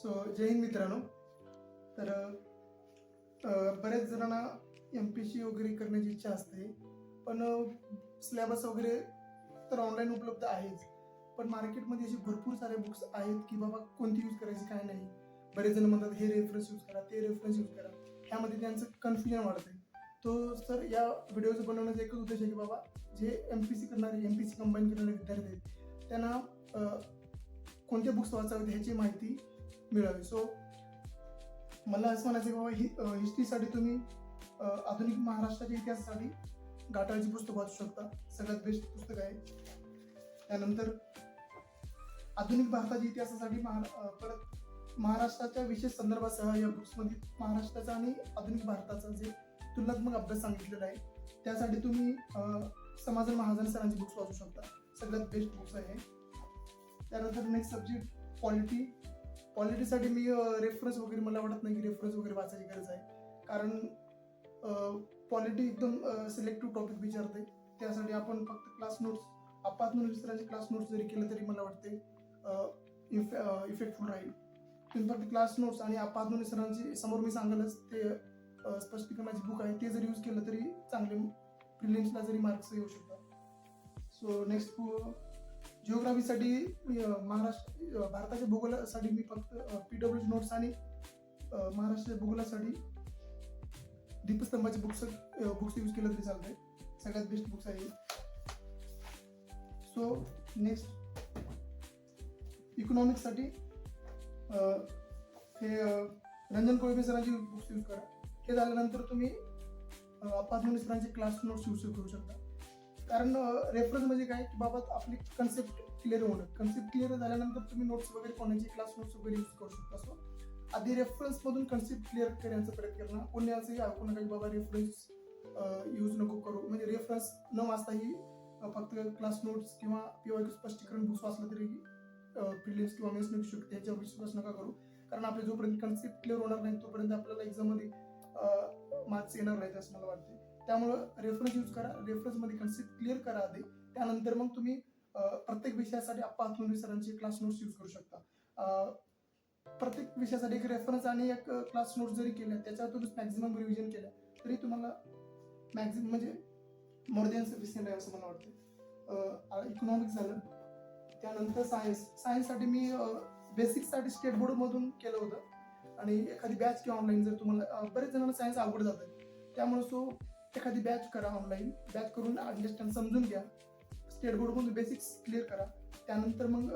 जय हिंद मित्रांनो. तर बऱ्याच जणांना MPSC वगैरे करण्याची इच्छा असते, पण सिलेबस वगैरे तर ऑनलाईन उपलब्ध आहेच, पण मार्केटमध्ये असे भरपूर सारे बुक्स आहेत की बाबा कोणती यूज करायची काय नाही. बरेच जण म्हणतात हे रेफरन्स यूज करा, ते रेफरन्स यूज करा, ह्यामध्ये त्यांचं कन्फ्युजन वाढतंय. तो सर या व्हिडिओचं बनवण्याचा एकच उद्देश आहे की बाबा जे MPSC करणारे, MPSC कंबाईन करणारे विद्यार्थी आहेत त्यांना कोणते बुक्स वाचावेत ह्याची माहिती मिळावी. सो मला असं म्हणायचं की बाबा हिस्ट्रीसाठी तुम्ही आधुनिक महाराष्ट्राच्या इतिहासासाठी घाटाळची पुस्तक वाचू शकता, सगळ्यात बेस्ट पुस्तक आहे. त्यानंतर आधुनिक भारताच्या इतिहासासाठी परत महाराष्ट्राच्या विशेष संदर्भासह या बुक्समध्ये महाराष्ट्राचा आणि आधुनिक भारताचा जे तुलनात्मक अभ्यास सांगितलेला आहे, त्यासाठी तुम्ही समाधान महाजन सरांची बुक्स वाचू शकता, सगळ्यात बेस्ट बुक्स आहे. त्यानंतर नेक्स्ट सब्जेक्ट पॉलिटीसाठी मी रेफरन्स वगैरे मला वाटत नाही की रेफरन्स वगैरे वाचायची गरज आहे, कारण पॉलिटी एकदम सिलेक्टिव्ह टॉपिक विचारते. त्यासाठी आपण फक्त क्लास नोट्स, आपातून विस्तारांचे क्लास नोट्स जरी केलं तरी मला वाटते इफेक्टफुल राहील. तुम्ही फक्त क्लास नोट्स आणि आपातून विस्तारांची समोर मी सांगेलच ते स्पष्टीकरणाची बुक आहे, ते जरी यूज केलं तरी चांगले प्रिलिम्सला जरी मार्क्स येऊ शकतात. सो नेक्स्ट जिओग्राफीसाठी भारताच्या भूगोलासाठी मी फक्त PW नोट्स आणि महाराष्ट्राच्या भूगोलासाठी दीपस्तंभाचे बुक्स यूज केलं तरी चालतंय, सगळ्यात बेस्ट बुक्स आहे. सो नेक्स्ट इकॉनॉमिक्ससाठी हे रंजन कोळबे सरांची बुक्स यूज करा. हे झाल्यानंतर तुम्ही अपार्टमेंट सरांचे क्लास नोट्स यूज करू शकता, कारण रेफरन्स म्हणजे काय की बाबा आपली कन्सेप्ट क्लिअर होणं, कन्सेप्ट क्लिअर झाल्यानंतर तुम्ही नोट्स वगैरे कोणाची क्लास नोट्स वगैरे यूज करू शकता. सो आधी रेफरन्स मधून कन्सेप्ट क्लिअर करण्याचा प्रयत्न करणं, कोणी असंही ऐकू नका की बाबा रेफरन्स यूज नको करू, म्हणजे रेफरन्स न वाचताही फक्त क्लास नोट्स किंवा PYQ स्पष्टीकरण बुक्स वाचलं तरी प्रिलिम्स किंवा मेन्स निघू शकते, याच्यावर विश्वास नका करू. कारण आपले जोपर्यंत कन्सेप्ट क्लिअर होणार नाही तोपर्यंत आपल्याला एक्झाम मध्ये मार्क्स येणार नाहीत असं मला वाटते. त्यामुळं रेफरन्स यूज करा, रेफरन्स मध्ये कन्सेप्ट क्लिअर करा आधी, त्यानंतर मग तुम्ही प्रत्येक विषयासाठी अप्पा हातनुरे सरांचे क्लास नोट्स यूज करू शकता. प्रत्येक विषयासाठी एक रेफरन्स आणि एक क्लास नोट्स जरी केल्या, त्याच्यातूनच मॅक्झिमम रिव्हिजन केल्या तरी तुम्हाला मॅक्झिमम म्हणजे मोर दॅन सफिशियंट आहे असं मला वाटतं. इकॉनॉमिक्स झालं. त्यानंतर सायन्ससाठी मी बेसिक्ससाठी स्टेट बोर्ड मधून केलं होतं, आणि एखादी बॅच किंवा ऑनलाईन जर तुम्हाला बरेच जणांना सायन्स अवघड जातं, त्यामुळे सो एखादी बॅच करा, ऑनलाईन बॅच करून अंडरस्टँड समजून घ्या, स्टेट बोर्ड मधून बेसिक्स क्लिअर करा. त्यानंतर मग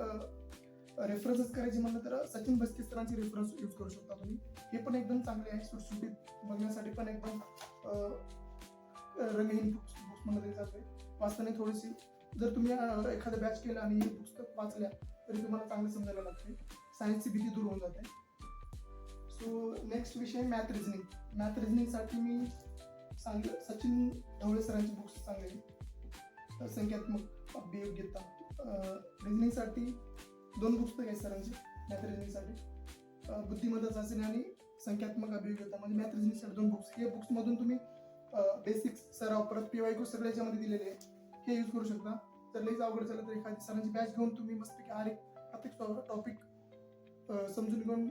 रेफरन्सेस करायचे म्हणलं तर सचिन बस्के सरांचे रेफरन्स यूज करू शकता तुम्ही, हे पण एकदम चांगले आहे, सुटसुटीत बघण्यासाठी पण एकदम रंगहीन बुक्स म्हणलं तरी वाचताना थोडीशी जर तुम्ही एखादं बॅच केलं आणि हे पुस्तक वाचल्या तरी तुम्हाला चांगलं समजायला लागते, सायन्सची भीती दूर होऊन जाते. सो नेक्स्ट विषय मॅथ रिझनिंगसाठी मी सचिन ढवळे सरांची बुक्स चांगले, संख्यात्मक अभियोग्यता. रिझनिंगसाठी 2 पुस्तक आहेत सरांची मॅथ रिझनिंगसाठी, बुद्धिमत्ता चाचणी आणि संख्यात्मक अभियोग्यता, म्हणजे मॅथ रिझनिंगसाठी 2 बुक्स. हे बुक्स मधून तुम्ही बेसिक्स सराव परत PYQ सगळ्या याच्यामध्ये दिलेले आहे, हे यूज करू शकता. तर लईच अवघड झालं तर एखादी सरांची बॅच घेऊन तुम्ही मस्तपैकी प्रत्येक टॉपिक समजून घेऊन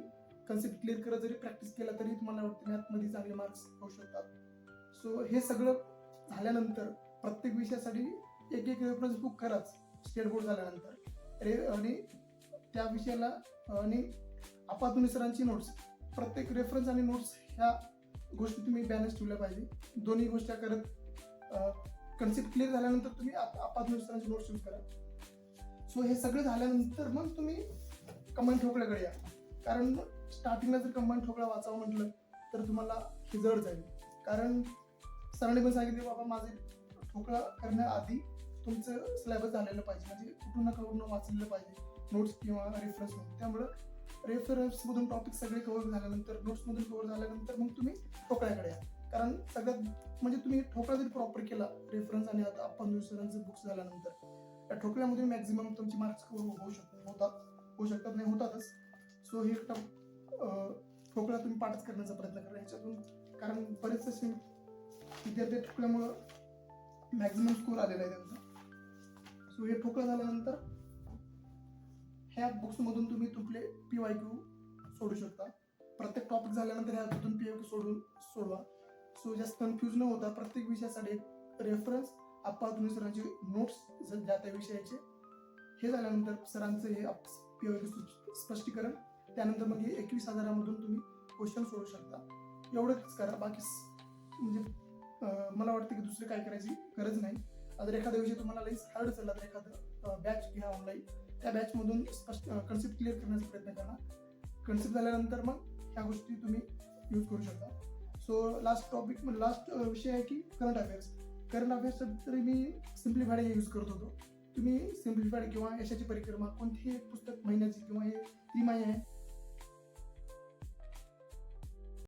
कन्सेप्ट क्लिअर करत जरी प्रॅक्टिस केला तरी तुम्हाला वाटतं मॅथमध्ये चांगले मार्क्स होऊ शकतात. सो हे सगळं झाल्यानंतर प्रत्येक विषयासाठी एक रेफरन्स बुक कराच स्टेट बोर्ड झाल्यानंतर, आणि त्या विषयाला आणि अपातुनी सरांची नोट्स, प्रत्येक रेफरन्स आणि नोट्स ह्या गोष्टी तुम्ही बॅलन्स ठेवल्या पाहिजे. दोन्ही गोष्टी करत कन्सेप्ट क्लिअर झाल्यानंतर तुम्ही अपातुनी सरांची नोट्स यूज करा. सो हे सगळं झाल्यानंतर मग तुम्ही कंबाईन ठोकळ्याकडे या, कारण स्टार्टिंगला जर कंबाईन ठोकळा वाचावं म्हटलं तर तुम्हाला हे जड जाईल, कारण सरांनी पण सांगितले बाबा माझे ठोकळा करण्याआधी तुमचं सिलेबस झालेलं पाहिजे, म्हणजे कुठून ना कुठून वाचलेलं पाहिजे नोट्स किंवा रेफरन्स मधून. त्यामुळं रेफरन्स मधून टॉपिक सगळे कव्हर झाल्यानंतर, नोट्स मधून कव्हर झाल्यानंतर मग तुम्ही ठोकळ्याकडे या, कारण सगळ्यात म्हणजे तुम्ही ठोकळा जरी प्रॉपर केला रेफरन्स आणि आता आपण सरांचे बुक्स झाल्यानंतर, त्या ठोकळ्यामध्ये मॅक्झिमम तुमची मार्क्स होऊ शकतात नाही होतातच. सो हे ठोकळा तुम्ही पाठच करण्याचा प्रयत्न करा ह्याच्यातून, कारण बरेच असे विद्यार्थी ठोकल्यामुळं मॅक्झिमम स्कोर आलेला आहे त्यांचा. सो हे ठोकळा झाल्यानंतर ह्या बुक्स मधून तुम्ही तुमचे PYQ सोडू शकता. प्रत्येक टॉपिक झाल्यानंतर ह्यातून POQ सोडवा. सो जास्त कन्फ्यूज न होता प्रत्येक विषयासाठी एक रेफरन्स आप्पा धुनी सरांचे नोट्स ज्या त्या विषयाचे, हे झाल्यानंतर सरांचं हे POQ स्पष्टीकरण, त्यानंतर मग हे 21,000मधून तुम्ही क्वेश्चन सोडू शकता. एवढंच करा. बाकी म्हणजे मला वाटतं की दुसरं काय करायची गरज नाही. जर एखादा विषय तुम्हाला लईच हार्ड चालला तर एखादं बॅच घ्या ऑनलाईन, त्या बॅचमधून कन्सेप्ट क्लिअर करण्याचा प्रयत्न करा. कन्सेप्ट झाल्यानंतर मग ह्या गोष्टी तुम्ही यूज करू शकता. सो लास्ट विषय आहे की करंट अफेअर्स. करंट अफेअर्स तरी मी सिम्प्लिफाईड हे यूज करत होतो. तुम्ही सिम्प्लिफाईड किंवा यशाची परिक्रमा कोणतीही पुस्तक महिन्याची किंवा हे 3 महिने आहे